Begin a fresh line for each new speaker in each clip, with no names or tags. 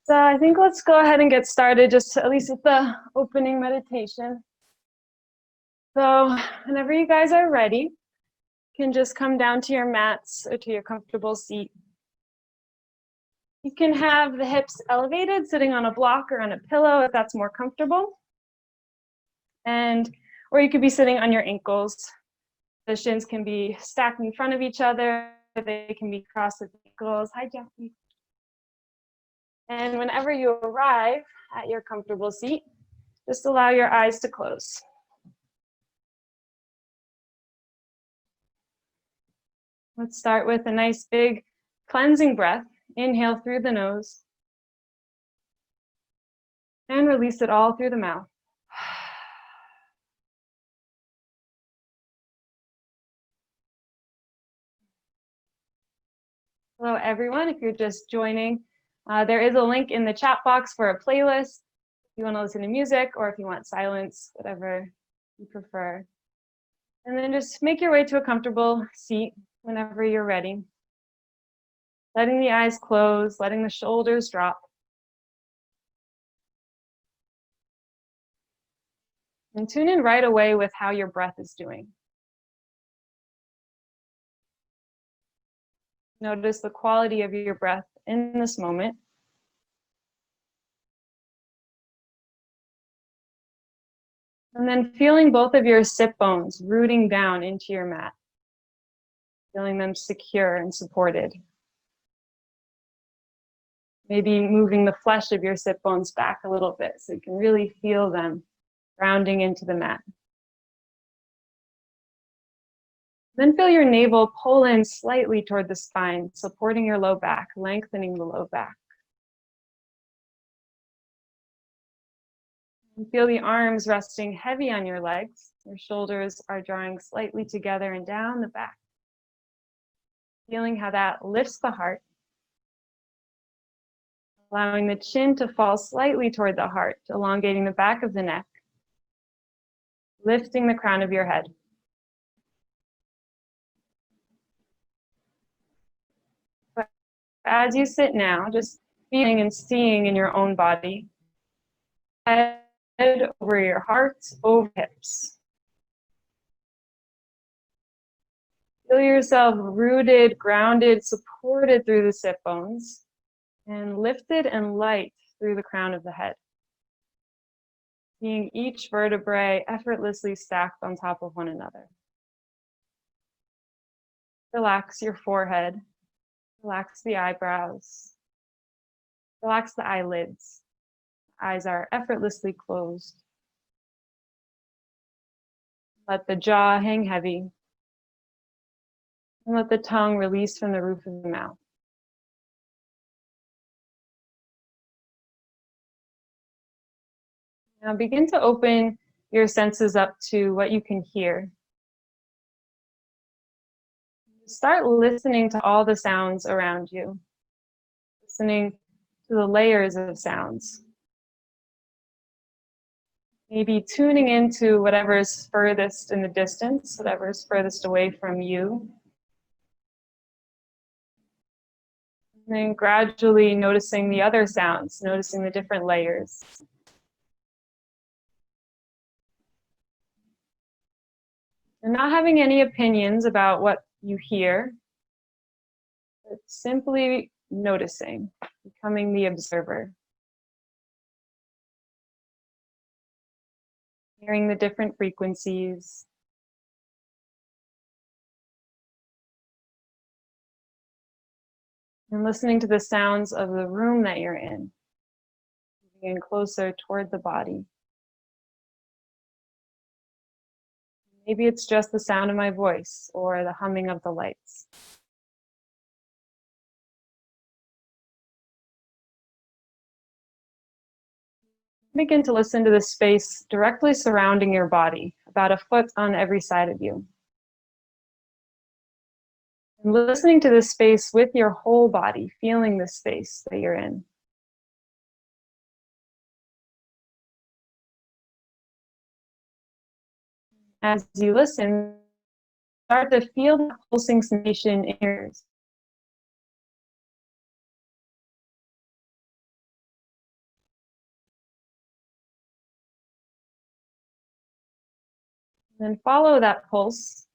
So I think let's go ahead and get started, just at least with the opening meditation. So whenever you guys are ready, you can just come down to your mats or to your comfortable seat. You can have the hips elevated, sitting on a block or on a pillow if that's more comfortable. Or you could be sitting on your ankles. The shins can be stacked in front of each other. They can be crossed at the ankles. Hi, Jackie. And whenever you arrive at your comfortable seat, just allow your eyes to close. Let's start with a nice big cleansing breath. Inhale through the nose and release it all through the mouth. Hello, everyone. If you're just joining, there is a link in the chat box for a playlist if you want to listen to music or if you want silence, whatever you prefer. And then just make your way to a comfortable seat whenever you're ready. Letting the eyes close, letting the shoulders drop. And tune in right away with how your breath is doing. Notice the quality of your breath in this moment. And then feeling both of your sit bones rooting down into your mat. Feeling them secure and supported. Maybe moving the flesh of your sit bones back a little bit so you can really feel them grounding into the mat. Then feel your navel pull in slightly toward the spine, supporting your low back, lengthening the low back. And feel the arms resting heavy on your legs. Your shoulders are drawing slightly together and down the back. Feeling how that lifts the heart. Allowing the chin to fall slightly toward the heart, elongating the back of the neck. Lifting the crown of your head. But as you sit now, just feeling and seeing in your own body. Head over your heart, over hips. Feel yourself rooted, grounded, supported through the sit bones, and lifted and light through the crown of the head. Seeing each vertebrae effortlessly stacked on top of one another. Relax your forehead. Relax the eyebrows. Relax the eyelids. Eyes are effortlessly closed. Let the jaw hang heavy. And let the tongue release from the roof of the mouth. Now begin to open your senses up to what you can hear. Start listening to all the sounds around you. Listening to the layers of sounds. Maybe tuning into whatever is furthest in the distance, whatever is furthest away from you. And then gradually noticing the other sounds, noticing the different layers. And not having any opinions about what you hear, but simply noticing, becoming the observer. Hearing the different frequencies. And listening to the sounds of the room that you're in. Moving in closer toward the body. Maybe it's just the sound of my voice or the humming of the lights. Begin to listen to the space directly surrounding your body, about a foot on every side of you. And listening to this space with your whole body, feeling the space that you're in. As you listen, start to feel the pulsing sensation in your ears. Then follow that pulse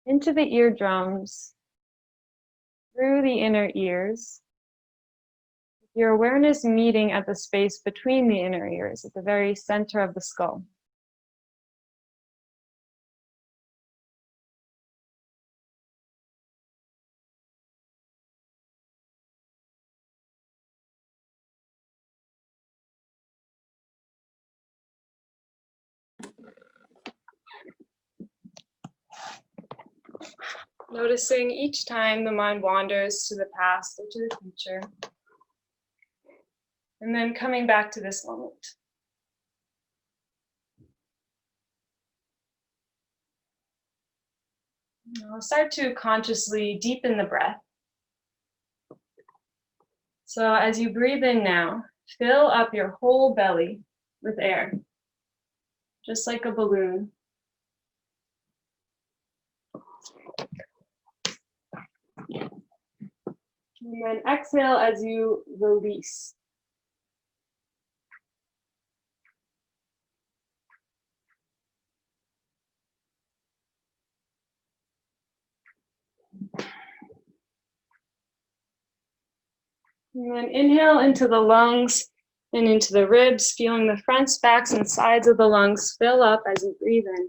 into the eardrums, through the inner ears, your awareness meeting at the space between the inner ears, at the very center of the skull. Noticing each time the mind wanders to the past or to the future, and then coming back to this moment. Now start to consciously deepen the breath. So as you breathe in now, fill up your whole belly with air, just like a balloon. And then exhale as you release. And then inhale into the lungs and into the ribs, feeling the fronts, backs, and sides of the lungs fill up as you breathe in.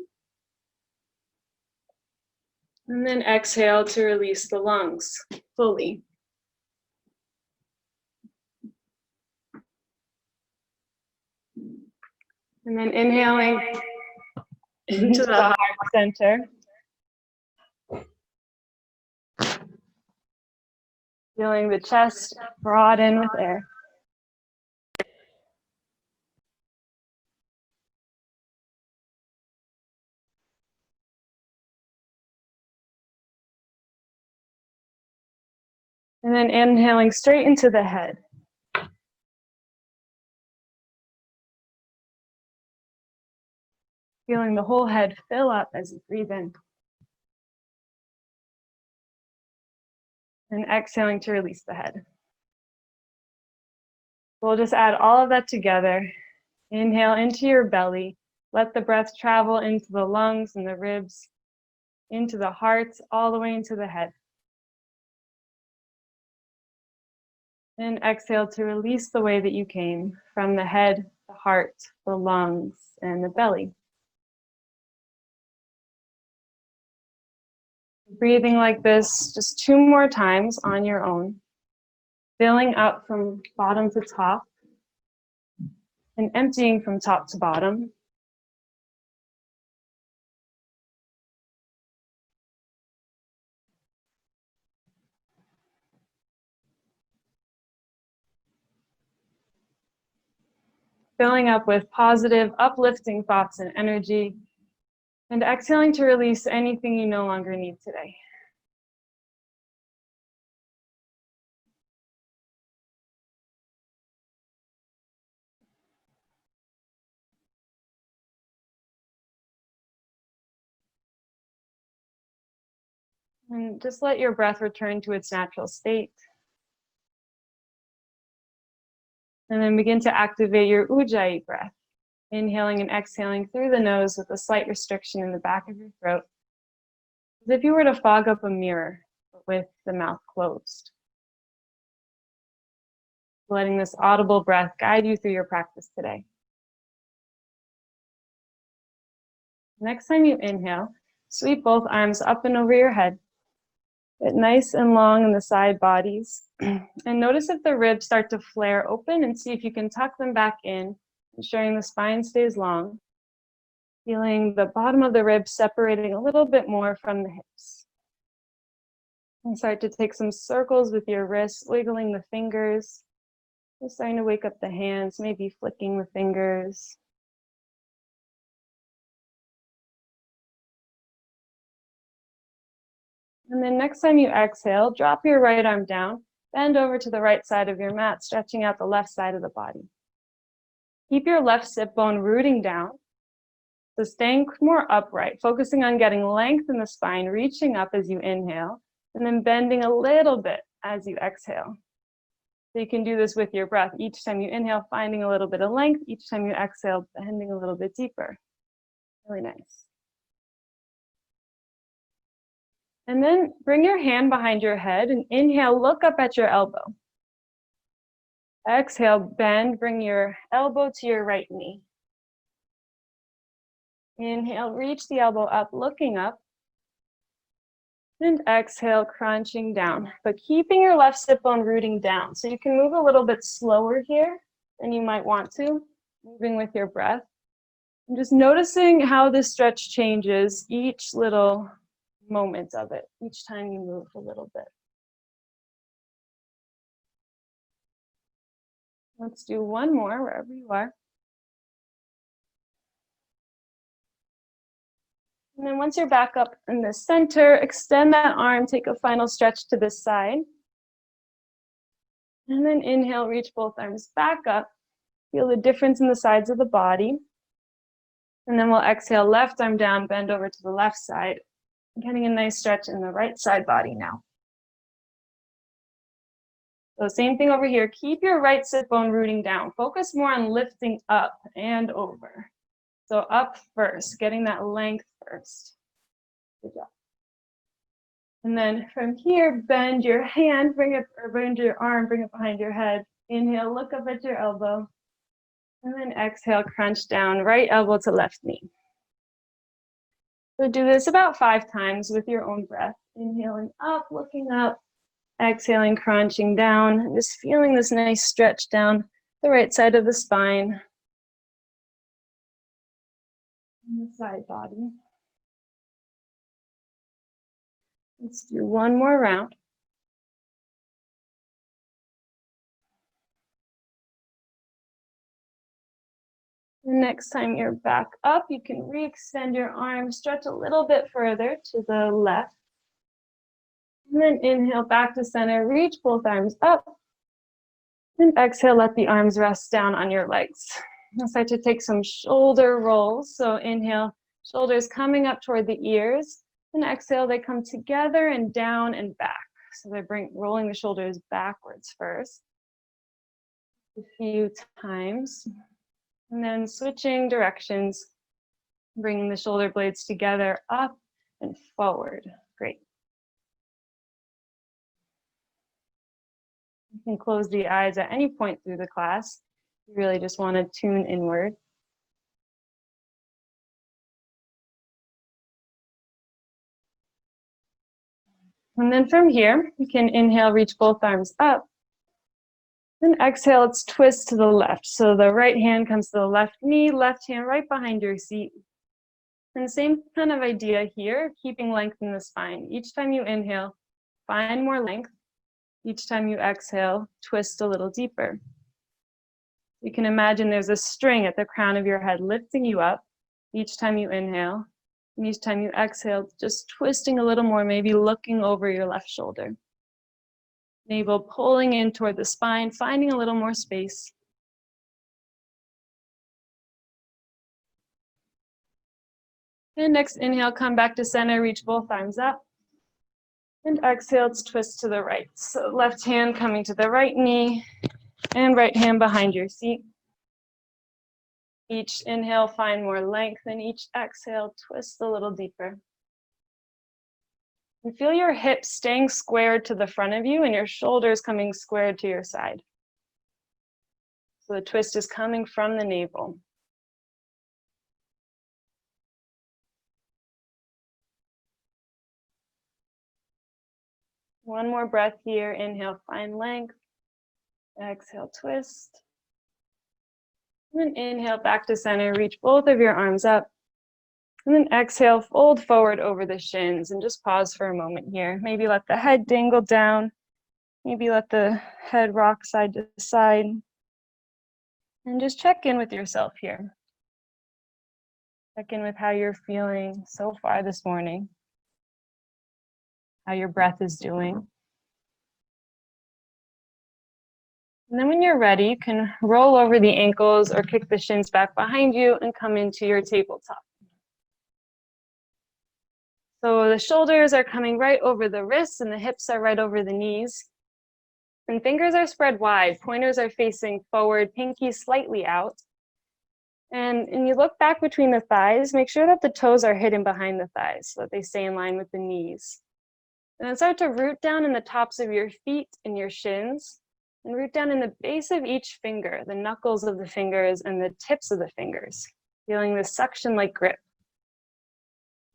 And then exhale to release the lungs fully. And then inhaling into the heart center. Feeling the chest broaden with air. And then inhaling straight into the head. Feeling the whole head fill up as you breathe in. And exhaling to release the head. We'll just add all of that together. Inhale into your belly. Let the breath travel into the lungs and the ribs, into the heart, all the way into the head. And exhale to release the way that you came from the head, the heart, the lungs, and the belly. Breathing like this just 2 more times on your own, filling up from bottom to top and emptying from top to bottom. Filling up with positive, uplifting thoughts and energy, and exhaling to release anything you no longer need today. And just let your breath return to its natural state. And then begin to activate your Ujjayi breath, inhaling and exhaling through the nose with a slight restriction in the back of your throat, as if you were to fog up a mirror with the mouth closed. Letting this audible breath guide you through your practice today. Next time you inhale, sweep both arms up and over your head. Get nice and long in the side bodies. And notice if the ribs start to flare open, and see if you can tuck them back in, ensuring the spine stays long. Feeling the bottom of the ribs separating a little bit more from the hips. And start to take some circles with your wrists, wiggling the fingers. Just starting to wake up the hands, maybe flicking the fingers. And then next time you exhale, drop your right arm down, bend over to the right side of your mat, stretching out the left side of the body. Keep your left sit bone rooting down, so staying more upright, focusing on getting length in the spine, reaching up as you inhale, and then bending a little bit as you exhale. So you can do this with your breath. Each time you inhale, finding a little bit of length. Each time you exhale, bending a little bit deeper. Really nice. And then bring your hand behind your head and inhale, look up at your elbow. Exhale, bend, bring your elbow to your right knee. Inhale, reach the elbow up, looking up. And exhale, crunching down, but keeping your left sit bone rooting down. So you can move a little bit slower here than you might want to, moving with your breath. And just noticing how this stretch changes each little moment of it, each time you move a little bit. Let's do one more wherever you are. And then once you're back up in the center, extend that arm, take a final stretch to the side. And then inhale, reach both arms back up. Feel the difference in the sides of the body. And then we'll exhale, left arm down, bend over to the left side. Getting a nice stretch in the right side body now. So same thing over here. Keep your right sit bone rooting down. Focus more on lifting up and over. So up first, getting that length first. Good job. And then from here, bend your hand, bend your arm, bring it behind your head. Inhale, look up at your elbow. And then exhale, crunch down, right elbow to left knee. So do this about 5 times with your own breath. Inhaling up, looking up, exhaling, crunching down, and just feeling this nice stretch down the right side of the spine. And the side body. Let's do one more round. The next time you're back up, you can re-extend your arms, stretch a little bit further to the left. And then inhale back to center, reach both arms up. And exhale, let the arms rest down on your legs. I'll start to take some shoulder rolls. So inhale, shoulders coming up toward the ears. And exhale, they come together and down and back. So they rolling the shoulders backwards first. A few times. And then switching directions, bringing the shoulder blades together, up and forward. Great. You can close the eyes at any point through the class. You really just want to tune inward. And then from here, you can inhale, reach both arms up. Then exhale, let's twist to the left. So the right hand comes to the left knee, left hand right behind your seat. And same kind of idea here, keeping length in the spine. Each time you inhale, find more length. Each time you exhale, twist a little deeper. You can imagine there's a string at the crown of your head lifting you up each time you inhale. And each time you exhale, just twisting a little more, maybe looking over your left shoulder. Navel pulling in toward the spine, finding a little more space. And next inhale, come back to center, reach both arms up. And exhale, let's twist to the right. So left hand coming to the right knee and right hand behind your seat. Each inhale, find more length, and each exhale, twist a little deeper. And feel your hips staying squared to the front of you and your shoulders coming squared to your side. So the twist is coming from the navel. One more breath here. Inhale, find length. Exhale, twist. And then inhale, back to center. Reach both of your arms up. And then exhale, fold forward over the shins and just pause for a moment here. Maybe let the head dangle down. Maybe let the head rock side to side. And just check in with yourself here. Check in with how you're feeling so far this morning. How your breath is doing. And then when you're ready, you can roll over the ankles or kick the shins back behind you and come into your tabletop. So the shoulders are coming right over the wrists and the hips are right over the knees. And fingers are spread wide. Pointers are facing forward, pinky slightly out. And you look back between the thighs, make sure that the toes are hidden behind the thighs so that they stay in line with the knees. And then start to root down in the tops of your feet and your shins, and root down in the base of each finger, the knuckles of the fingers and the tips of the fingers, feeling this suction-like grip.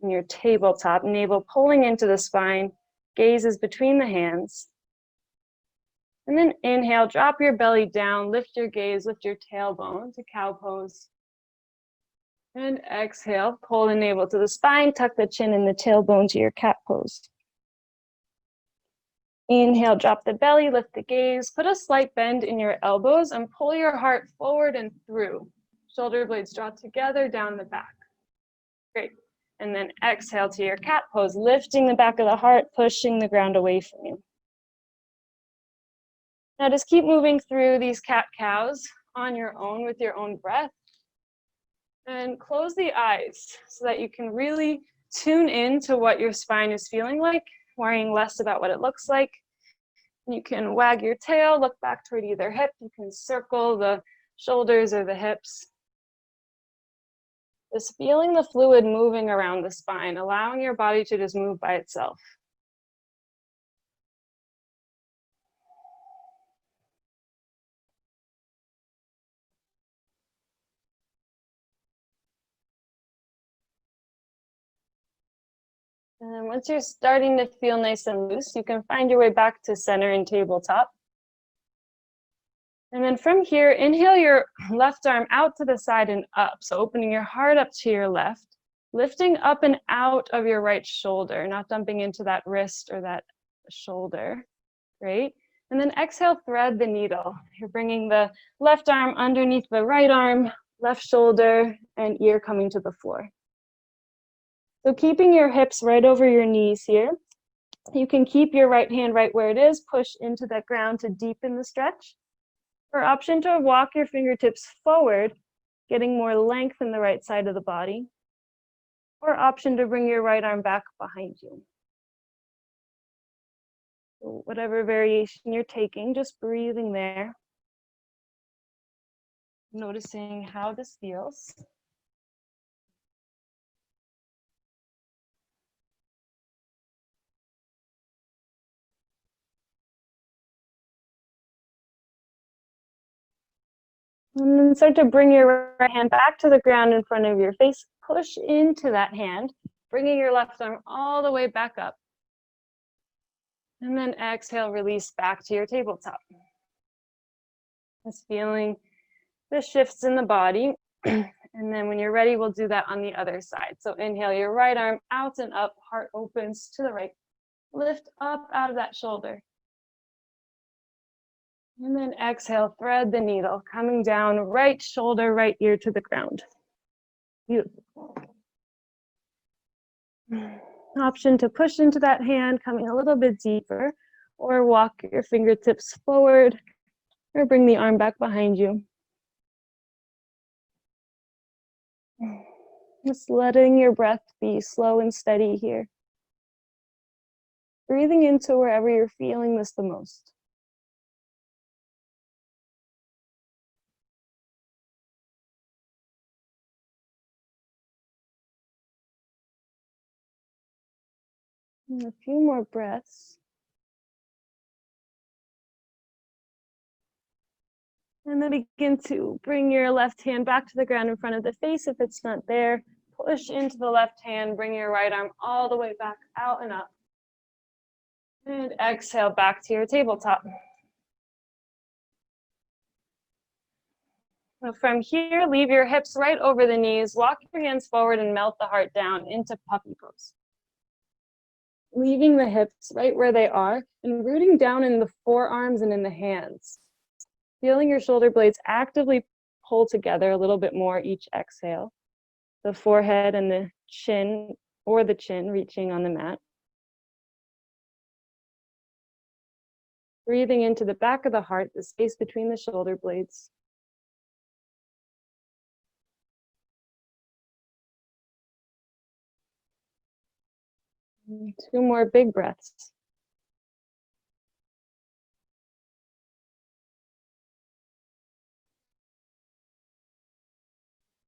In your tabletop, navel pulling into the spine, gaze is between the hands. And then inhale, drop your belly down, lift your gaze, lift your tailbone to cow pose. And exhale, pull the navel to the spine, tuck the chin and the tailbone to your cat pose. Inhale, drop the belly, lift the gaze, put a slight bend in your elbows and pull your heart forward and through. Shoulder blades draw together down the back. Great. And then exhale to your cat pose, lifting the back of the heart, pushing the ground away from you. Now just keep moving through these cat-cows on your own with your own breath. And close the eyes so that you can really tune in to what your spine is feeling like, worrying less about what it looks like. You can wag your tail, look back toward either hip. You can circle the shoulders or the hips. Just feeling the fluid moving around the spine, allowing your body to just move by itself. And then once you're starting to feel nice and loose, you can find your way back to center and tabletop. And then from here, inhale your left arm out to the side and up. So opening your heart up to your left, lifting up and out of your right shoulder, not dumping into that wrist or that shoulder. Great. And then exhale, thread the needle. You're bringing the left arm underneath the right arm, left shoulder and ear coming to the floor. So keeping your hips right over your knees here. You can keep your right hand right where it is, push into that ground to deepen the stretch. Or option to walk your fingertips forward, getting more length in the right side of the body. Or option to bring your right arm back behind you. So whatever variation you're taking, just breathing there. Noticing how this feels. And then start to bring your right hand back to the ground in front of your face. Push into that hand, bringing your left arm all the way back up. And then exhale, release back to your tabletop. Just feeling the shifts in the body. And then when you're ready, we'll do that on the other side. So inhale your right arm out and up, heart opens to the right. Lift up out of that shoulder. And then exhale, thread the needle, coming down, right shoulder, right ear to the ground. Beautiful. Option to push into that hand, coming a little bit deeper, or walk your fingertips forward, or bring the arm back behind you. Just letting your breath be slow and steady here. Breathing into wherever you're feeling this the most. And a few more breaths. And then begin to bring your left hand back to the ground in front of the face if it's not there. Push into the left hand, bring your right arm all the way back out and up. And exhale back to your tabletop. So from here, leave your hips right over the knees, walk your hands forward and melt the heart down into puppy pose. Leaving the hips right where they are and rooting down in the forearms and in the hands. Feeling your shoulder blades actively pull together a little bit more each exhale. The forehead and the chin, or the chin, reaching on the mat. Breathing into the back of the heart, the space between the shoulder blades. And 2 more big breaths.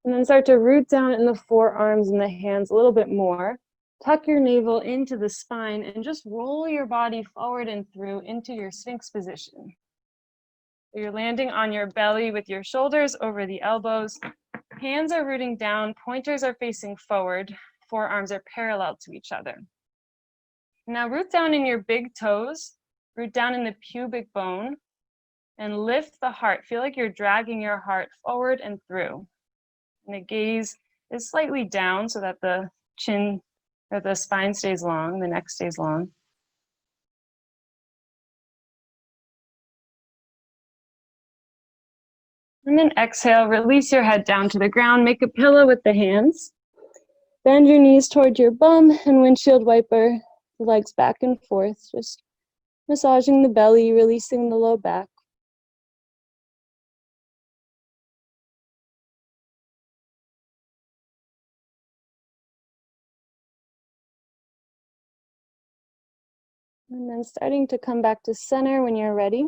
And then start to root down in the forearms and the hands a little bit more, Tuck your navel into the spine and just roll your body forward and through into your Sphinx position. You're landing on your belly with your shoulders over the elbows. Hands are rooting down, pointers are facing forward, forearms are parallel to each other. Now root down in your big toes, root down in the pubic bone, and lift the heart. Feel like you're dragging your heart forward and through. And the gaze is slightly down so that the chin or the spine stays long, the neck stays long. And then exhale, release your head down to the ground, make a pillow with the hands. Bend your knees toward your bum and windshield wiper the legs back and forth, just massaging the belly, releasing the low back. And then starting to come back to center when you're ready.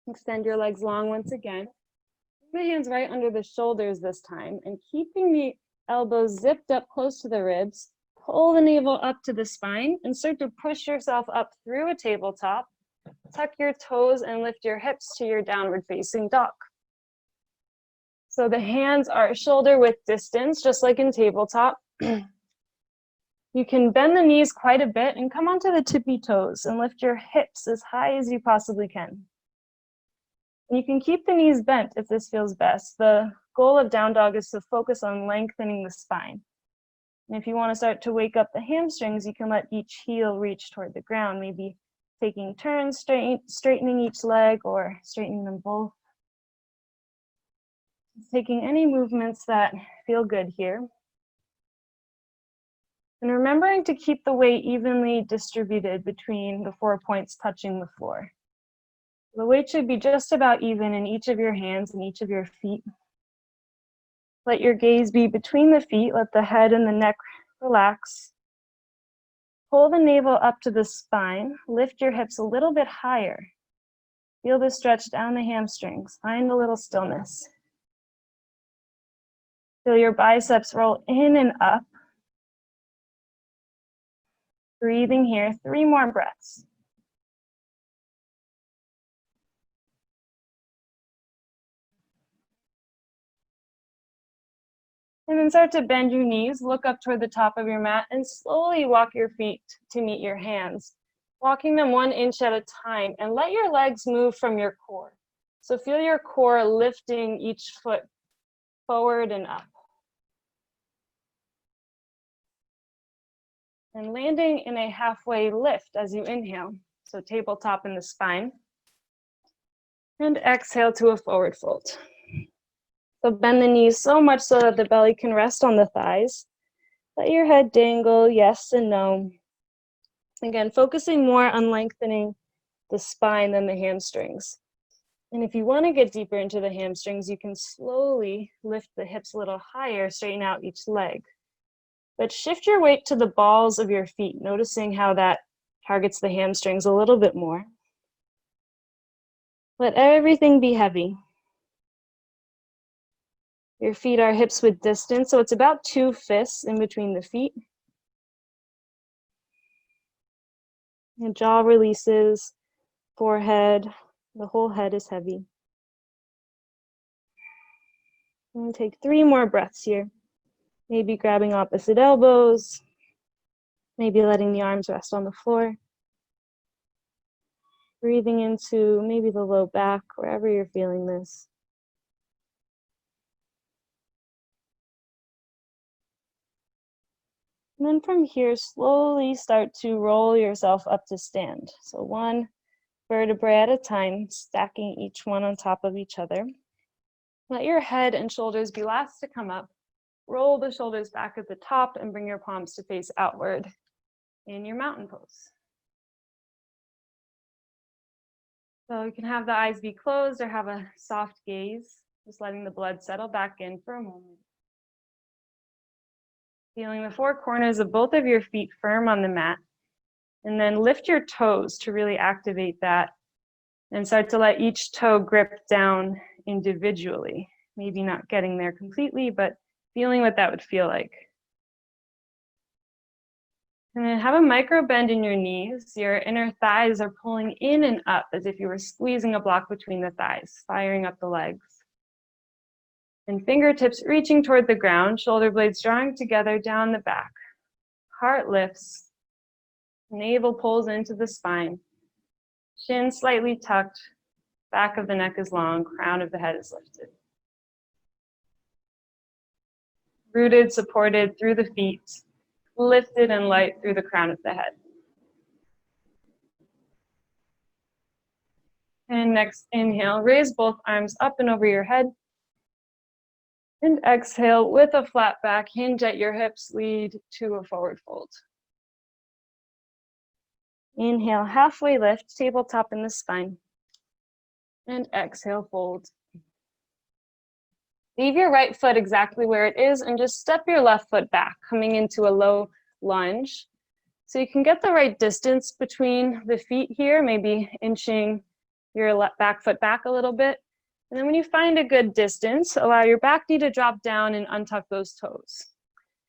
Extend your legs long once again. The hands right under the shoulders this time, and keeping the elbows zipped up close to the ribs, pull the navel up to the spine and start to push yourself up through a tabletop. Tuck your toes and lift your hips to your downward facing dog. So the hands are shoulder width distance, just like in tabletop. You can bend the knees quite a bit and come onto the tippy toes and lift your hips as high as you possibly can. And you can keep the knees bent if this feels best. The goal of down dog is to focus on lengthening the spine. And if you want to start to wake up the hamstrings, you can let each heel reach toward the ground, maybe taking turns, straightening each leg or straightening them both. Taking any movements that feel good here. And remembering to keep the weight evenly distributed between the 4 points touching the floor. The weight should be just about even in each of your hands and each of your feet. Let your gaze be between the feet. Let the head and the neck relax. Pull the navel up to the spine. Lift your hips a little bit higher. Feel the stretch down the hamstrings. Find a little stillness. Feel your biceps roll in and up. Breathing here, 3 more breaths. And then start to bend your knees, look up toward the top of your mat, and slowly walk your feet to meet your hands, walking them 1 inch at a time, and let your legs move from your core. So feel your core lifting each foot forward and up. And landing in a halfway lift as you inhale. So tabletop in the spine. And exhale to a forward fold. So bend the knees so much so that the belly can rest on the thighs. Let your head dangle, yes and no. Again, focusing more on lengthening the spine than the hamstrings. And if you want to get deeper into the hamstrings, you can slowly lift the hips a little higher, straighten out each leg. But shift your weight to the balls of your feet, noticing how that targets the hamstrings a little bit more. Let everything be heavy. Your feet are hips width distance, so it's about 2 fists in between the feet. Your jaw releases, forehead, the whole head is heavy. And take 3 more breaths here. Maybe grabbing opposite elbows, maybe letting the arms rest on the floor. Breathing into maybe the low back, wherever you're feeling this. And then from here, slowly start to roll yourself up to stand. So 1 vertebrae at a time, stacking each one on top of each other. Let your head and shoulders be last to come up. Roll the shoulders back at the top and bring your palms to face outward in your mountain pose. So you can have the eyes be closed or have a soft gaze, just letting the blood settle back in for a moment. Feeling the 4 corners of both of your feet firm on the mat. And then lift your toes to really activate that. And start to let each toe grip down individually. Maybe not getting there completely, but feeling what that would feel like. And then have a micro bend in your knees. Your inner thighs are pulling in and up as if you were squeezing a block between the thighs, firing up the legs. And fingertips reaching toward the ground, shoulder blades drawing together down the back. Heart lifts, navel pulls into the spine, chin slightly tucked, back of the neck is long, crown of the head is lifted. Rooted, supported through the feet, lifted and light through the crown of the head. And next inhale, raise both arms up and over your head. And exhale with a flat back, hinge at your hips, lead to a forward fold. Inhale, halfway lift, tabletop in the spine. And exhale, fold. Leave your right foot exactly where it is and just step your left foot back, coming into a low lunge. So you can get the right distance between the feet here, maybe inching your back foot back a little bit. And then when you find a good distance, allow your back knee to drop down and untuck those toes.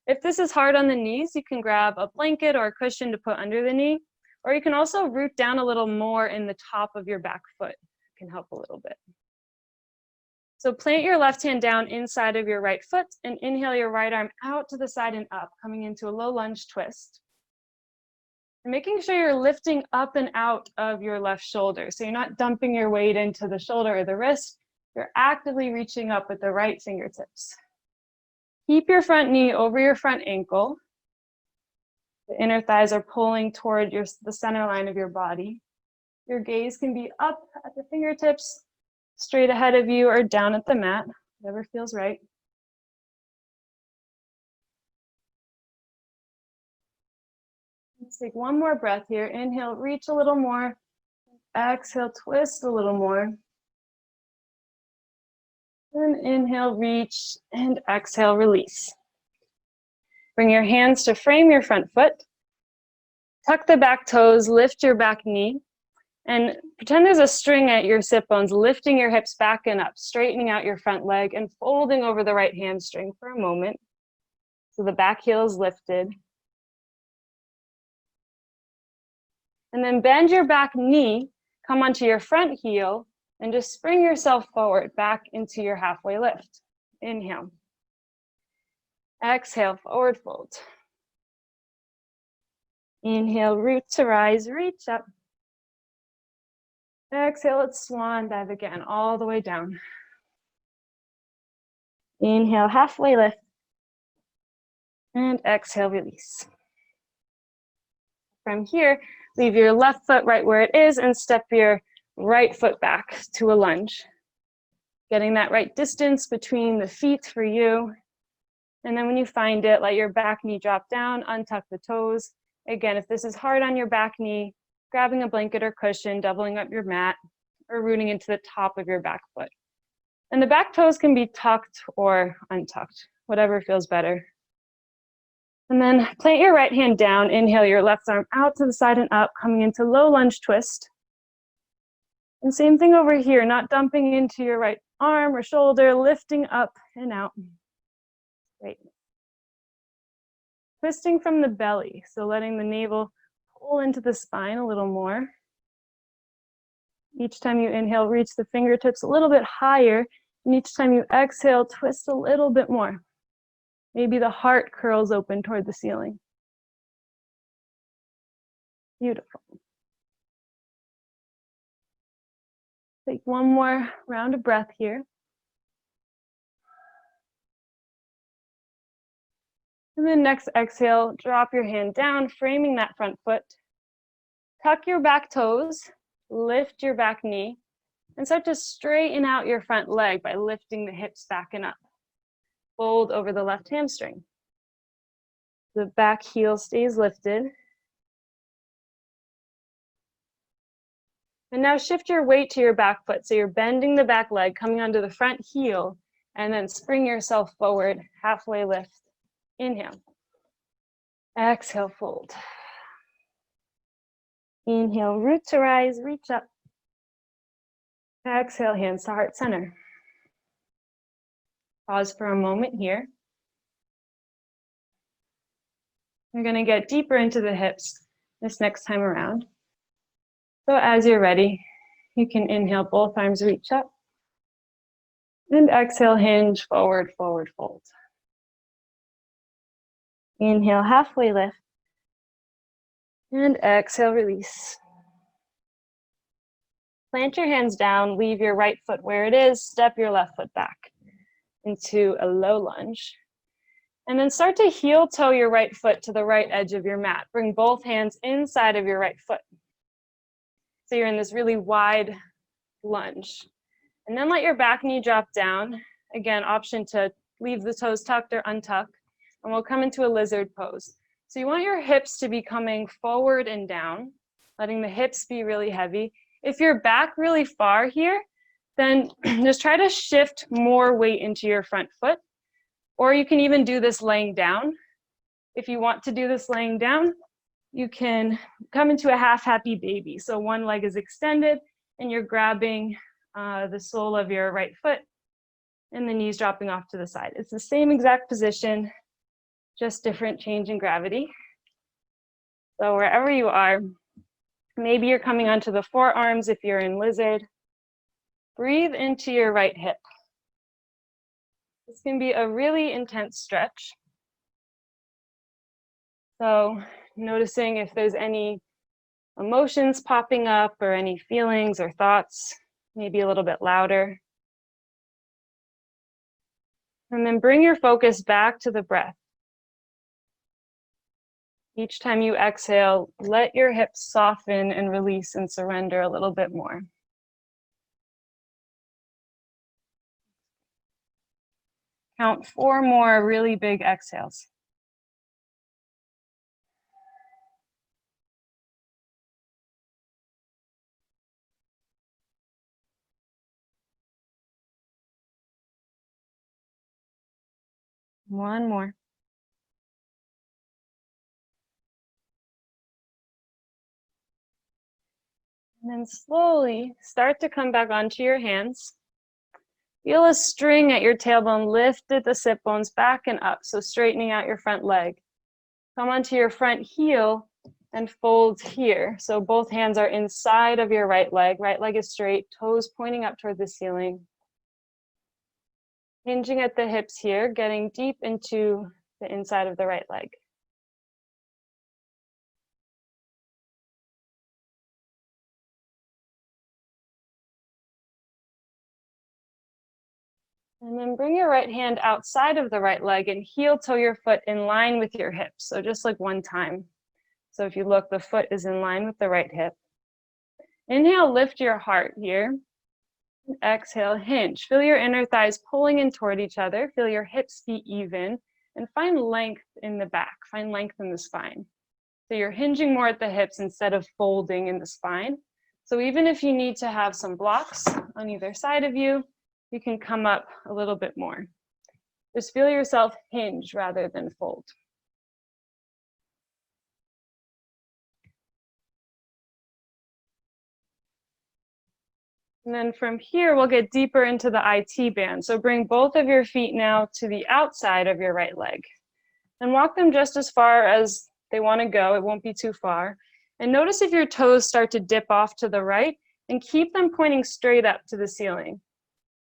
If this is hard on the knees, you can grab a blanket or a cushion to put under the knee, or you can also root down a little more in the top of your back foot. It can help a little bit. So plant your left hand down inside of your right foot and inhale your right arm out to the side and up, coming into a low lunge twist. And making sure you're lifting up and out of your left shoulder. So you're not dumping your weight into the shoulder or the wrist. You're actively reaching up with the right fingertips. Keep your front knee over your front ankle. The inner thighs are pulling toward the center line of your body. Your gaze can be up at the fingertips, straight ahead of you, or down at the mat, whatever feels right. Let's take one more breath here. Inhale, reach a little more. Exhale, twist a little more. And inhale, reach, and exhale, release. Bring your hands to frame your front foot. Tuck the back toes, lift your back knee, and pretend there's a string at your sit bones, lifting your hips back and up, straightening out your front leg, and folding over the right hamstring for a moment. So the back heel is lifted. And then bend your back knee, come onto your front heel, and just spring yourself forward back into your halfway lift. Inhale. Exhale, forward fold. Inhale, root to rise, reach up. Exhale, it's swan dive again, all the way down. Inhale, halfway lift. And exhale, release. From here, leave your left foot right where it is and step your right foot back to a lunge. Getting that right distance between the feet for you. And then when you find it, let your back knee drop down, untuck the toes. Again, if this is hard on your back knee, grabbing a blanket or cushion, doubling up your mat, or rooting into the top of your back foot. And the back toes can be tucked or untucked, whatever feels better. And then plant your right hand down, inhale your left arm out to the side and up, coming into low lunge twist. And same thing over here, not dumping into your right arm or shoulder, lifting up and out. Great. Twisting from the belly, so letting the navel pull into the spine a little more. Each time you inhale, reach the fingertips a little bit higher, and each time you exhale, twist a little bit more. Maybe the heart curls open toward the ceiling. Beautiful. Take one more round of breath here. And then next exhale, drop your hand down, framing that front foot. Tuck your back toes, lift your back knee, and start to straighten out your front leg by lifting the hips back and up. Fold over the left hamstring. The back heel stays lifted. And now shift your weight to your back foot. So you're bending the back leg, coming onto the front heel, and then spring yourself forward, halfway lift. Inhale. Exhale, fold. Inhale, root to rise, reach up. Exhale, hands to heart center. Pause for a moment here. You're going to get deeper into the hips this next time around. So as you're ready, you can inhale, both arms reach up. And exhale, hinge, forward, forward, fold. Inhale, halfway lift. And exhale, release. Plant your hands down, leave your right foot where it is, step your left foot back into a low lunge. And then start to heel toe your right foot to the right edge of your mat. Bring both hands inside of your right foot. So you're in this really wide lunge. And then let your back knee drop down. Again, option to leave the toes tucked or untucked. And we'll come into a lizard pose. So you want your hips to be coming forward and down, letting the hips be really heavy. If you're back really far here, then just try to shift more weight into your front foot. Or you can even do this laying down. If you want to do this laying down, you can come into a half happy baby. So one leg is extended and you're grabbing the sole of your right foot and the knees dropping off to the side. It's the same exact position, just different change in gravity. So wherever you are, maybe you're coming onto the forearms if you're in lizard. Breathe into your right hip. This can be a really intense stretch. So noticing if there's any emotions popping up or any feelings or thoughts, maybe a little bit louder. And then bring your focus back to the breath. Each time you exhale, let your hips soften and release and surrender a little bit more. Count 4 more really big exhales. One more. And then slowly start to come back onto your hands. Feel a string at your tailbone, lift at the sit bones back and up, so straightening out your front leg. Come onto your front heel and fold here. So both hands are inside of your right leg is straight, toes pointing up toward the ceiling. Hinging at the hips here, getting deep into the inside of the right leg. And then bring your right hand outside of the right leg and heel toe your foot in line with your hips. So just like one time. So if you look, the foot is in line with the right hip. Inhale, lift your heart here. Exhale, hinge. Feel your inner thighs pulling in toward each other. Feel your hips be even. And find length in the back. Find length in the spine. So you're hinging more at the hips instead of folding in the spine. So even if you need to have some blocks on either side of you, you can come up a little bit more. Just feel yourself hinge rather than fold. And then from here, we'll get deeper into the IT band. So bring both of your feet now to the outside of your right leg. And walk them just as far as they want to go. It won't be too far. And notice if your toes start to dip off to the right, and keep them pointing straight up to the ceiling.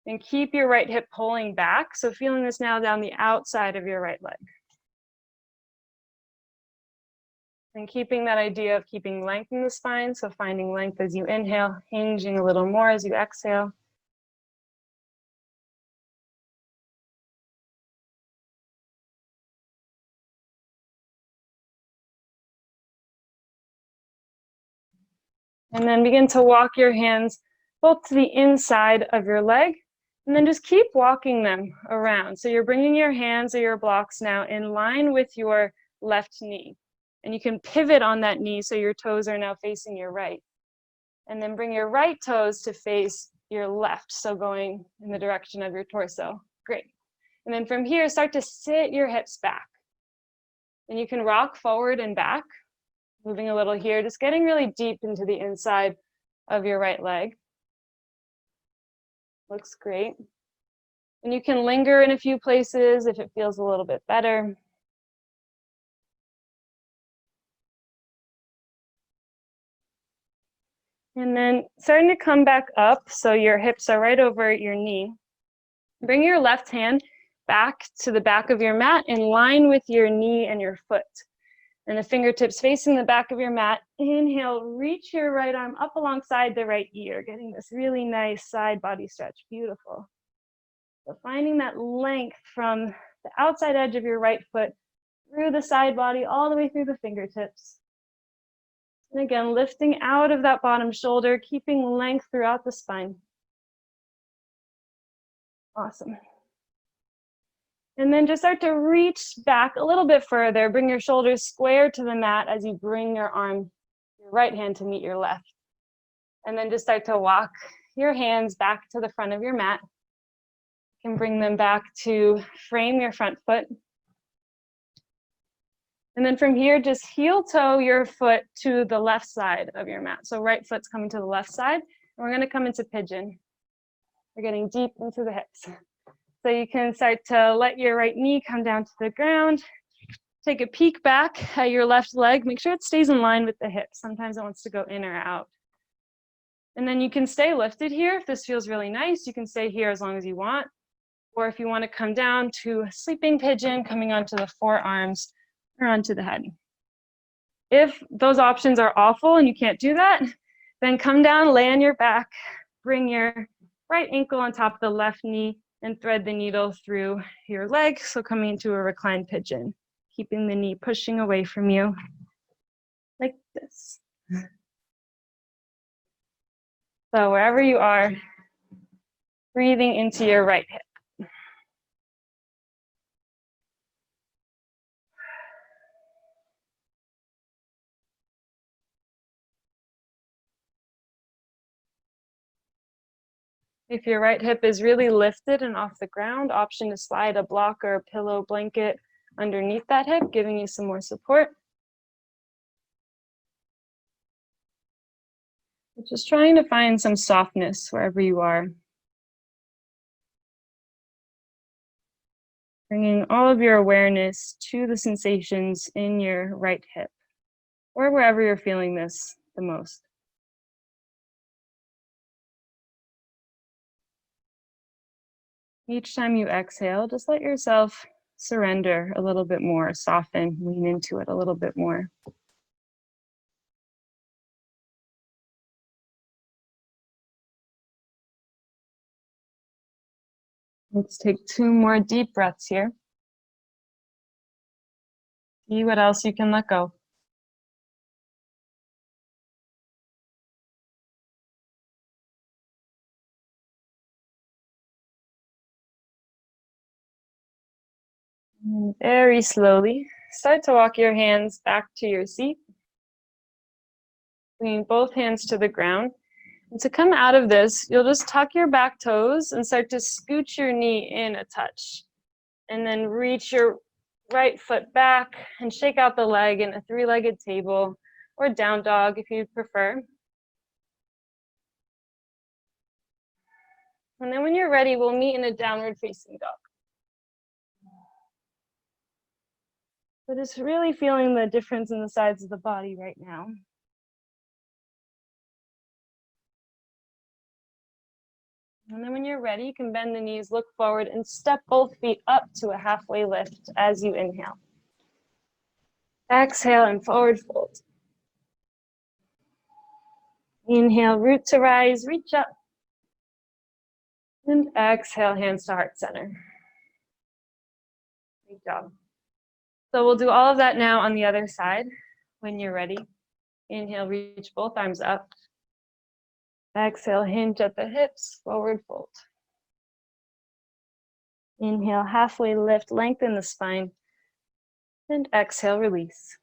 And keep your right hip pulling back. So feeling this now down the outside of your right leg. And keeping that idea of keeping length in the spine. So finding length as you inhale, hinging a little more as you exhale. And then begin to walk your hands both to the inside of your leg, and then just keep walking them around. So you're bringing your hands or your blocks now in line with your left knee. And you can pivot on that knee so your toes are now facing your right. And then bring your right toes to face your left, so going in the direction of your torso. Great. And then from here, start to sit your hips back. And you can rock forward and back, moving a little here, just getting really deep into the inside of your right leg. Looks great. And you can linger in a few places if it feels a little bit better. And then starting to come back up, so your hips are right over your knee. Bring your left hand back to the back of your mat in line with your knee and your foot. And the fingertips facing the back of your mat. Inhale, reach your right arm up alongside the right ear, getting this really nice side body stretch. Beautiful. So finding that length from the outside edge of your right foot through the side body, all the way through the fingertips. And again, lifting out of that bottom shoulder, keeping length throughout the spine. Awesome. And then just start to reach back a little bit further. Bring your shoulders square to the mat as you bring your right hand to meet your left. And then just start to walk your hands back to the front of your mat. You can bring them back to frame your front foot. And then from here, just heel toe your foot to the left side of your mat. So right foot's coming to the left side, and we're gonna come into pigeon. We're getting deep into the hips. So you can start to let your right knee come down to the ground. Take a peek back at your left leg. Make sure it stays in line with the hips. Sometimes it wants to go in or out. And then you can stay lifted here. If this feels really nice, you can stay here as long as you want. Or if you want to come down to sleeping pigeon, coming onto the forearms or onto the head. If those options are awful and you can't do that, then come down, lay on your back, bring your right ankle on top of the left knee and thread the needle through your leg. So coming into a reclined pigeon, keeping the knee pushing away from you like this. So wherever you are, breathing into your right hip. If your right hip is really lifted and off the ground, option to slide a block or a pillow blanket underneath that hip, giving you some more support. Just trying to find some softness wherever you are. Bringing all of your awareness to the sensations in your right hip, or wherever you're feeling this the most. Each time you exhale, just let yourself surrender a little bit more, soften, lean into it a little bit more. Let's take 2 more deep breaths here. See what else you can let go. And very slowly, start to walk your hands back to your seat. Bringing both hands to the ground. And to come out of this, you'll just tuck your back toes and start to scooch your knee in a touch. And then reach your right foot back and shake out the leg in a 3-legged table or down dog if you prefer. And then when you're ready, we'll meet in a downward facing dog. So just really feeling the difference in the sides of the body right now. And then when you're ready, you can bend the knees, look forward, and step both feet up to a halfway lift as you inhale. Exhale and forward fold. Inhale, root to rise, reach up. And exhale, hands to heart center. Great job. So we'll do all of that now on the other side. When you're ready, inhale, reach both arms up. Exhale, hinge at the hips, forward fold. Inhale, halfway lift, lengthen the spine. And exhale, release.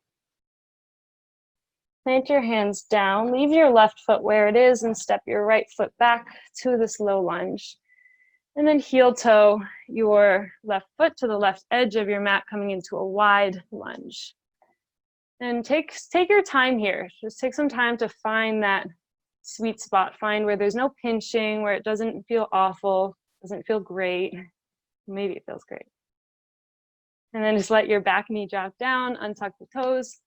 Plant your hands down, leave your left foot where it is, and step your right foot back to this low lunge. And then heel toe your left foot to the left edge of your mat, coming into a wide lunge. And take your time here. Just take some time to find that sweet spot. Find where there's no pinching, where it doesn't feel awful, doesn't feel great. Maybe it feels great. And then just let your back knee drop down, untuck the toes,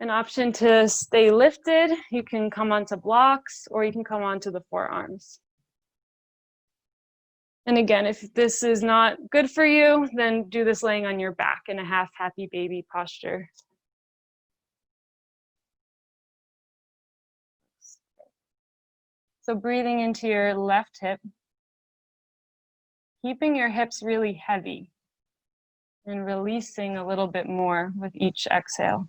an option to stay lifted. You can come onto blocks or you can come onto the forearms. And again, if this is not good for you, then do this laying on your back in a half happy baby posture. So breathing into your left hip, keeping your hips really heavy and releasing a little bit more with each exhale.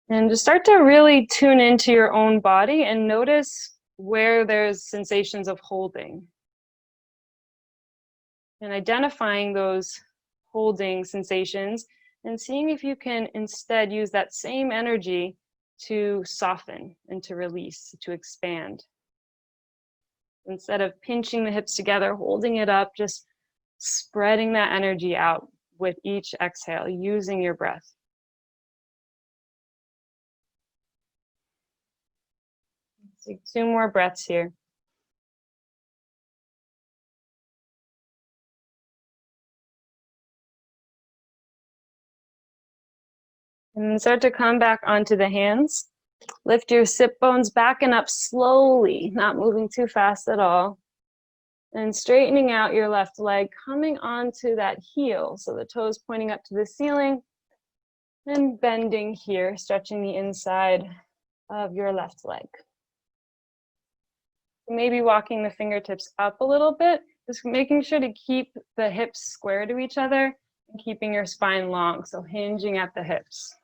And just start to really tune into your own body and notice where there's sensations of holding. And identifying those holding sensations and seeing if you can instead use that same energy to soften and to release, to expand. Instead of pinching the hips together, holding it up, just spreading that energy out with each exhale, using your breath. Take 2 more breaths here. And then start to come back onto the hands. Lift your sit bones back and up slowly, not moving too fast at all. And straightening out your left leg, coming onto that heel. So the toes pointing up to the ceiling and bending here, stretching the inside of your left leg. Maybe walking the fingertips up a little bit, just making sure to keep the hips square to each other and keeping your spine long, so hinging at the hips.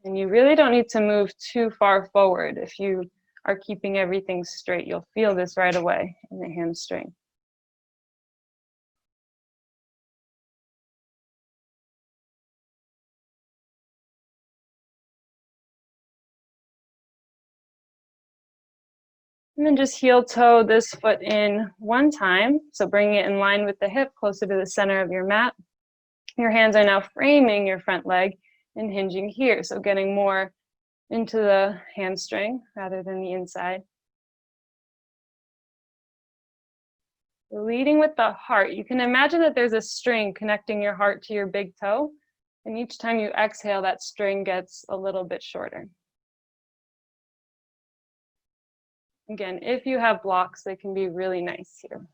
And you really don't need to move too far forward. If you are keeping everything straight, you'll feel this right away in the hamstring. And then just heel toe this foot in one time. So bring it in line with the hip, closer to the center of your mat. Your hands are now framing your front leg and hinging here. So getting more into the hamstring rather than the inside. Leading with the heart. You can imagine that there's a string connecting your heart to your big toe. And each time you exhale, that string gets a little bit shorter. Again, if you have blocks, they can be really nice here.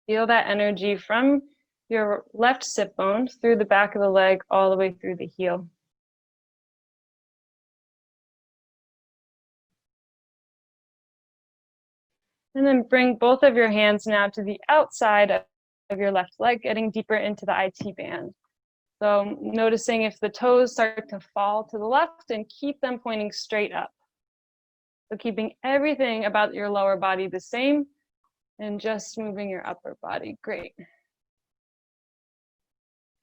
Feel that energy from your left sit bone through the back of the leg, all the way through the heel. And then bring both of your hands now to the outside of your left leg, getting deeper into the IT band. So noticing if the toes start to fall to the left and keep them pointing straight up. So keeping everything about your lower body the same and just moving your upper body. Great.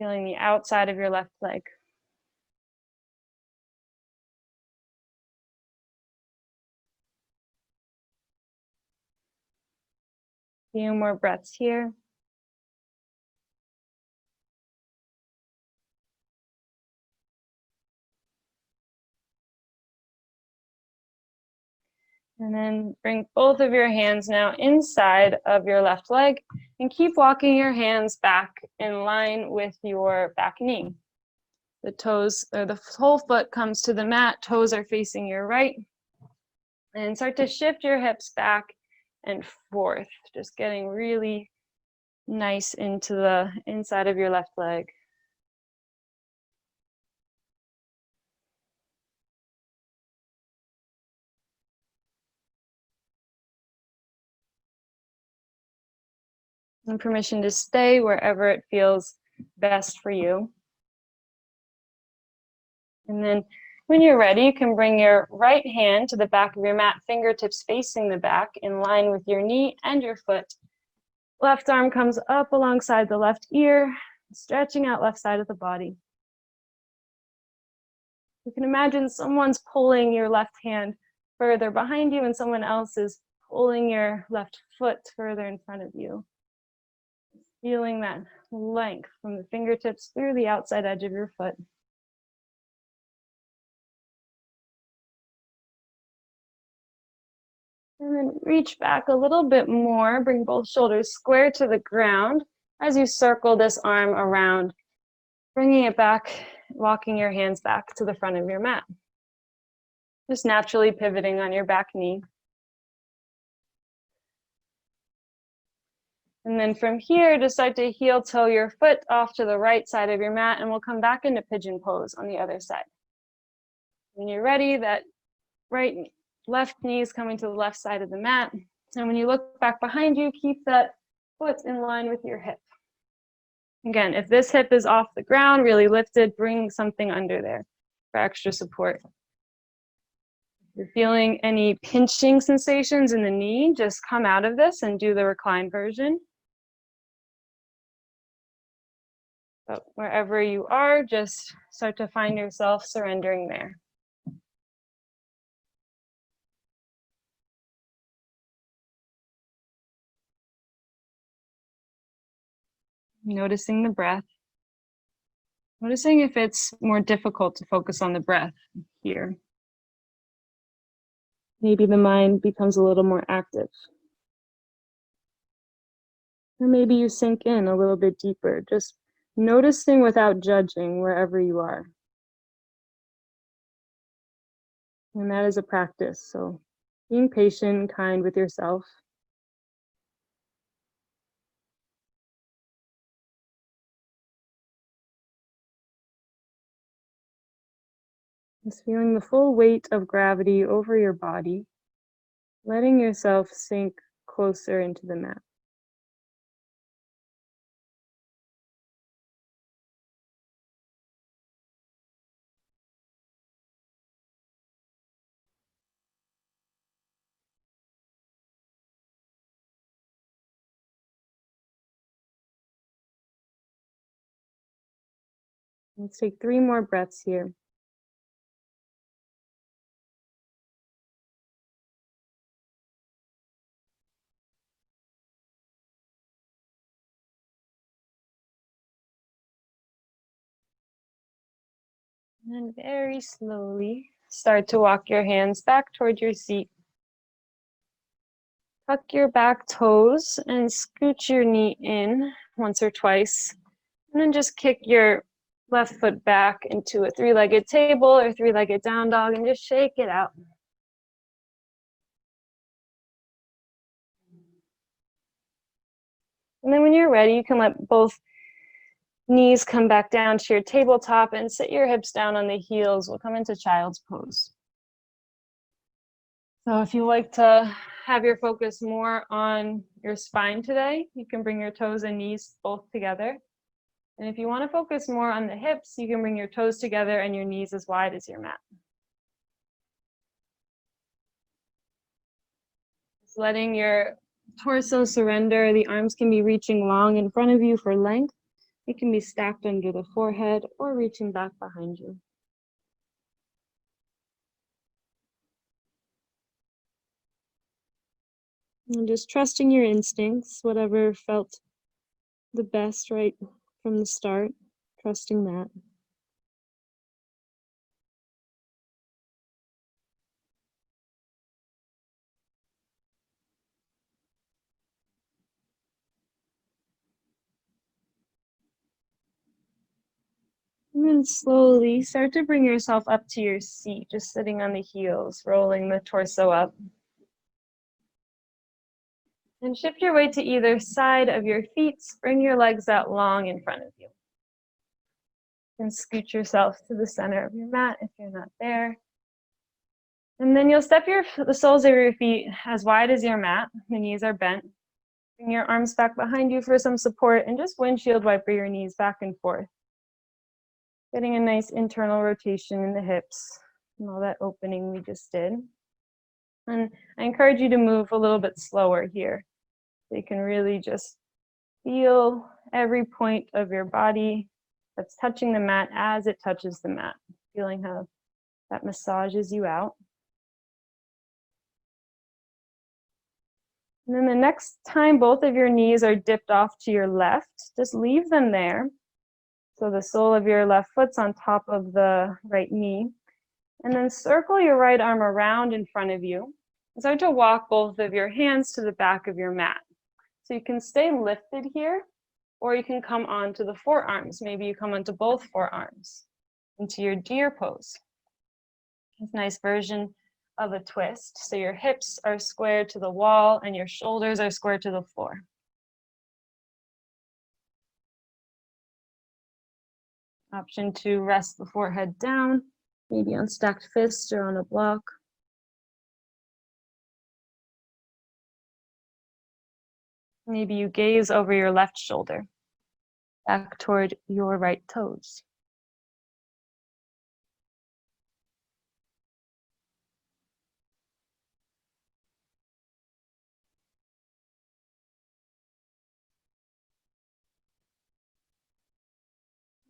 Feeling the outside of your left leg. A few more breaths here. And then bring both of your hands now inside of your left leg and keep walking your hands back in line with your back knee. The toes, or the whole foot comes to the mat, toes are facing your right. And start to shift your hips back and forth, just getting really nice into the inside of your left leg. And permission to stay wherever it feels best for you. And then when you're ready, you can bring your right hand to the back of your mat, fingertips facing the back in line with your knee and your foot. Left arm comes up alongside the left ear, stretching out left side of the body. You can imagine someone's pulling your left hand further behind you and someone else is pulling your left foot further in front of you. Feeling that length from the fingertips through the outside edge of your foot. And then reach back a little bit more, bring both shoulders square to the ground as you circle this arm around, bringing it back, walking your hands back to the front of your mat. Just naturally pivoting on your back knee. And then from here, just start to heel toe your foot off to the right side of your mat, and we'll come back into pigeon pose on the other side. When you're ready, that left knee is coming to the left side of the mat. And when you look back behind you, keep that foot in line with your hip. Again, if this hip is off the ground, really lifted, bring something under there for extra support. If you're feeling any pinching sensations in the knee, just come out of this and do the recline version. But wherever you are, just start to find yourself surrendering there. Noticing the breath. Noticing if it's more difficult to focus on the breath here. Maybe the mind becomes a little more active. Or maybe you sink in a little bit deeper, just noticing without judging wherever you are. And that is a practice, so being patient and kind with yourself. Just feeling the full weight of gravity over your body, letting yourself sink closer into the mat. Let's take 3 more breaths here. And then very slowly start to walk your hands back toward your seat. Tuck your back toes and scoot your knee in once or twice. And then just kick your left foot back into a 3-legged table or 3-legged down dog and just shake it out. And then when you're ready, you can let both knees come back down to your tabletop and sit your hips down on the heels. We'll come into child's pose. So if you like to have your focus more on your spine today, you can bring your toes and knees both together. And if you want to focus more on the hips, you can bring your toes together and your knees as wide as your mat. Just letting your torso surrender. The arms can be reaching long in front of you for length. It can be stacked under the forehead or reaching back behind you. And just trusting your instincts, whatever felt the best right from the start, trusting that. And then slowly start to bring yourself up to your seat, just sitting on the heels, rolling the torso up. And shift your weight to either side of your feet. Bring your legs out long in front of you. And scoot yourself to the center of your mat if you're not there. And then you'll step the soles of your feet as wide as your mat. The knees are bent. Bring your arms back behind you for some support and just windshield wiper your knees back and forth. Getting a nice internal rotation in the hips and all that opening we just did. And I encourage you to move a little bit slower here. So you can really just feel every point of your body that's touching the mat as it touches the mat. Feeling how that massages you out. And then the next time both of your knees are dipped off to your left, just leave them there. So the sole of your left foot's on top of the right knee. And then circle your right arm around in front of you. Start to walk both of your hands to the back of your mat. So you can stay lifted here, or you can come onto the forearms. Maybe you come onto both forearms into your deer pose. It's a nice version of a twist. So your hips are square to the wall and your shoulders are square to the floor. Option to rest the forehead down, maybe on stacked fists or on a block. Maybe you gaze over your left shoulder, back toward your right toes.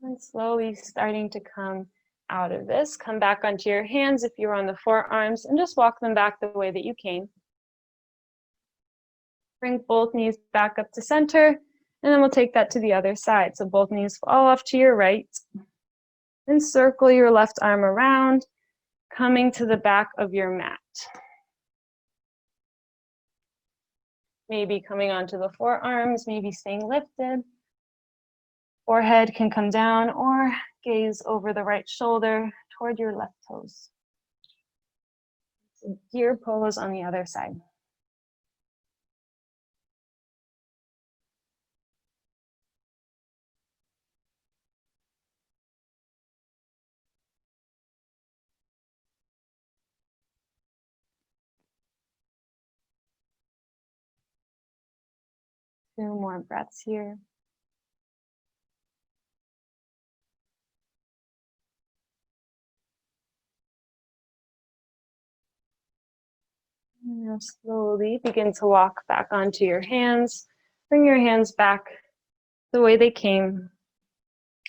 And slowly starting to come out of this. Come back onto your hands if you're on the forearms and just walk them back the way that you came. Bring both knees back up to center, and then we'll take that to the other side. So both knees fall off to your right. And circle your left arm around, coming to the back of your mat. Maybe coming onto the forearms, maybe staying lifted. Forehead can come down or gaze over the right shoulder toward your left toes. So deer pose on the other side. Two more breaths here. Now slowly begin to walk back onto your hands. Bring your hands back the way they came.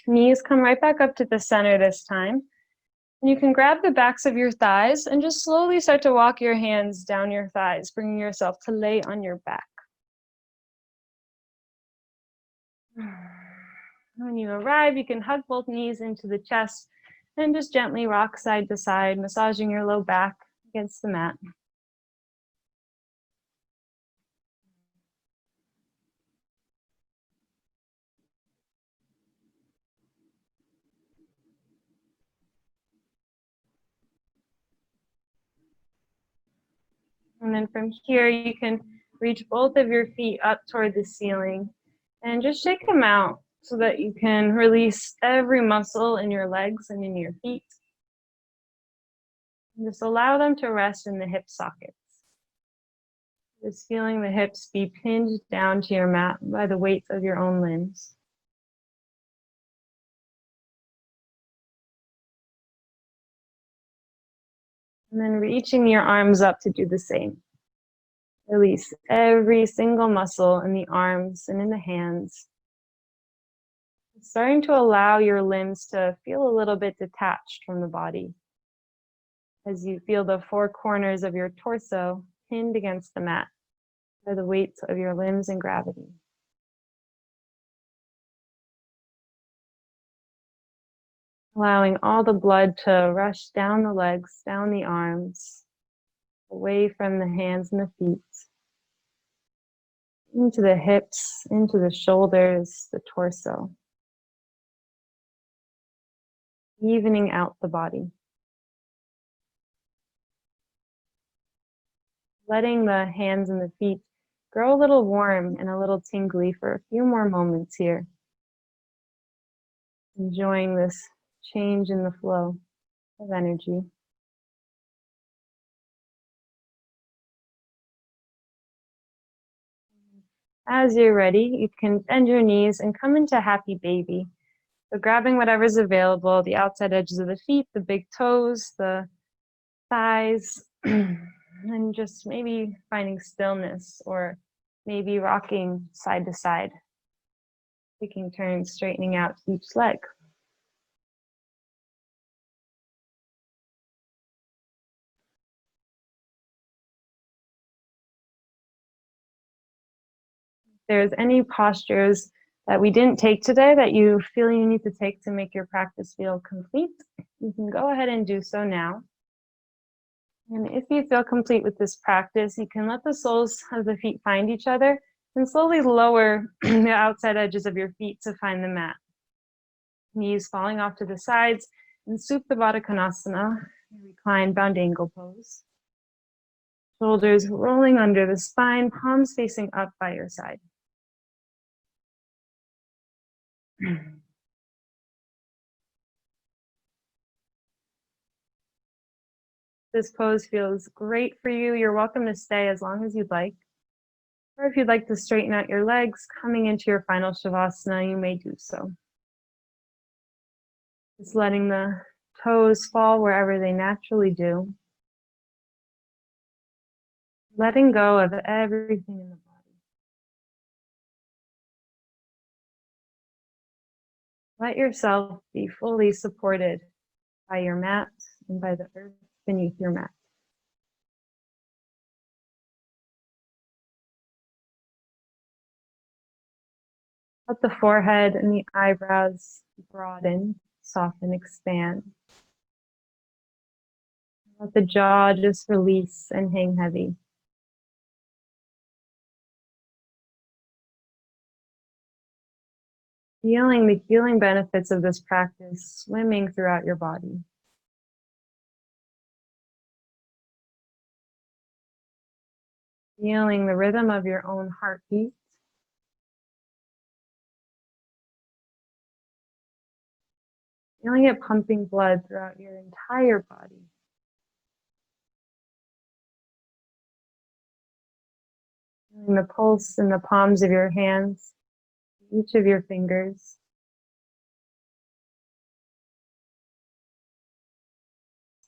Knees come right back up to the center this time. And you can grab the backs of your thighs and just slowly start to walk your hands down your thighs, bringing yourself to lay on your back. When you arrive, you can hug both knees into the chest and just gently rock side to side, massaging your low back against the mat. And then from here, you can reach both of your feet up toward the ceiling and just shake them out so that you can release every muscle in your legs and in your feet. And just allow them to rest in the hip sockets. Just feeling the hips be pinned down to your mat by the weight of your own limbs. And then reaching your arms up to do the same. Release every single muscle in the arms and in the hands. Starting to allow your limbs to feel a little bit detached from the body as you feel the four corners of your torso pinned against the mat by the weight of your limbs and gravity. Allowing all the blood to rush down the legs, down the arms, away from the hands and the feet, into the hips, into the shoulders, the torso, evening out the body. Letting the hands and the feet grow a little warm and a little tingly for a few more moments here. Enjoying this change in the flow of energy. As you're ready, you can bend your knees and come into happy baby. So grabbing whatever's available, the outside edges of the feet, the big toes, the thighs, and just maybe finding stillness or maybe rocking side to side, taking turns straightening out each leg. If there's any postures that we didn't take today that you feel you need to take to make your practice feel complete, you can go ahead and do so now. And if you feel complete with this practice, you can let the soles of the feet find each other and slowly lower the outside edges of your feet to find the mat. Knees falling off to the sides, and Supta Baddha Konasana, recline bound angle pose. Shoulders rolling under the spine, palms facing up by your side. This pose feels great for you. You're welcome to stay as long as you'd like. Or if you'd like to straighten out your legs, coming into your final Shavasana, you may do so. Just letting the toes fall wherever they naturally do. Letting go of everything in the body. Let yourself be fully supported by your mat and by the earth beneath your mat. Let the forehead and the eyebrows broaden, soften, expand. Let the jaw just release and hang heavy. Feeling the healing benefits of this practice swimming throughout your body. Feeling the rhythm of your own heartbeat. Feeling it pumping blood throughout your entire body. Feeling the pulse in the palms of your hands, each of your fingers.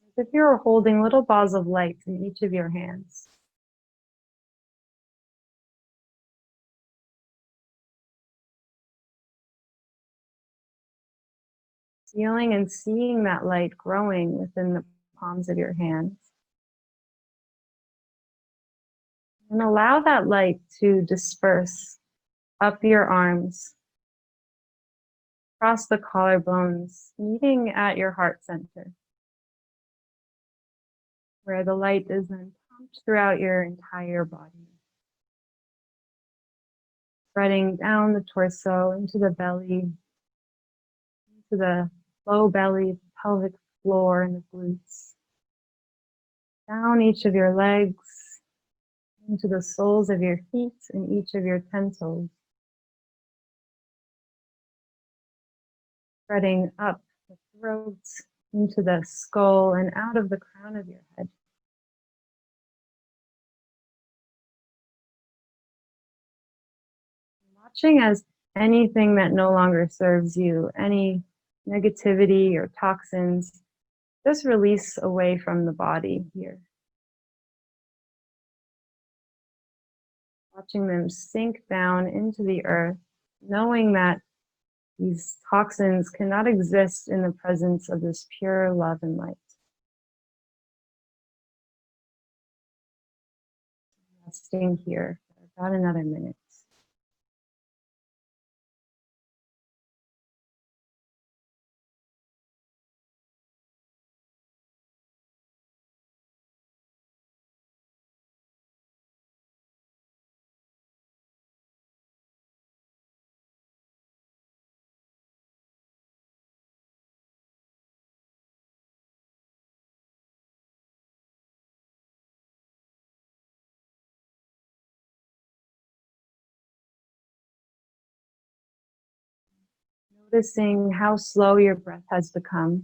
As if you're holding little balls of light in each of your hands. Feeling and seeing that light growing within the palms of your hands. And allow that light to disperse up your arms, across the collarbones, meeting at your heart center, where the light is then pumped throughout your entire body. Spreading down the torso, into the belly, into the low belly, the pelvic floor, and the glutes. Down each of your legs, into the soles of your feet and each of your 10 toes. Spreading up the throat, into the skull, and out of the crown of your head. Watching as anything that no longer serves you, any negativity or toxins, just release away from the body here. Watching them sink down into the earth, knowing that these toxins cannot exist in the presence of this pure love and light. Resting here for about another minute. Noticing how slow your breath has become.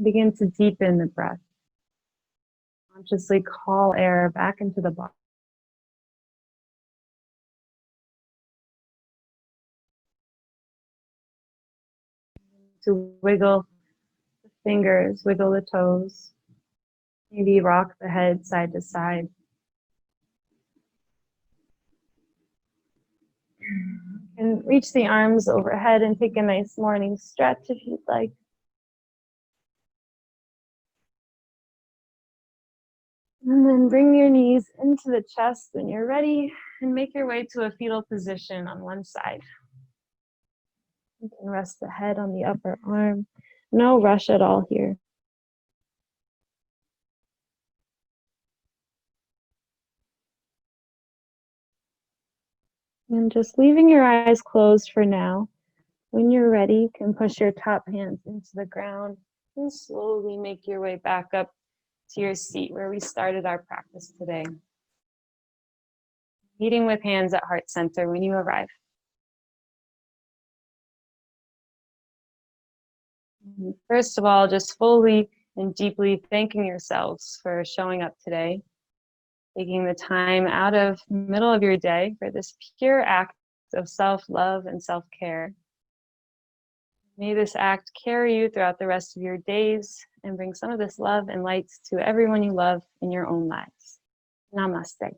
Begin to deepen the breath. Consciously call air back into the body. To wiggle the fingers, wiggle the toes. Maybe rock the head side to side. And reach the arms overhead and take a nice morning stretch if you'd like. And then bring your knees into the chest when you're ready and make your way to a fetal position on one side. You can rest the head on the upper arm No rush at all here. And just leaving your eyes closed for now. When you're ready, you can push your top hands into the ground and slowly make your way back up to your seat where we started our practice today. Meeting with hands at heart center when you arrive. First of all, just fully and deeply thanking yourselves for showing up today, taking the time out of the middle of your day for this pure act of self-love and self-care. May this act carry you throughout the rest of your days and bring some of this love and light to everyone you love in your own lives. Namaste.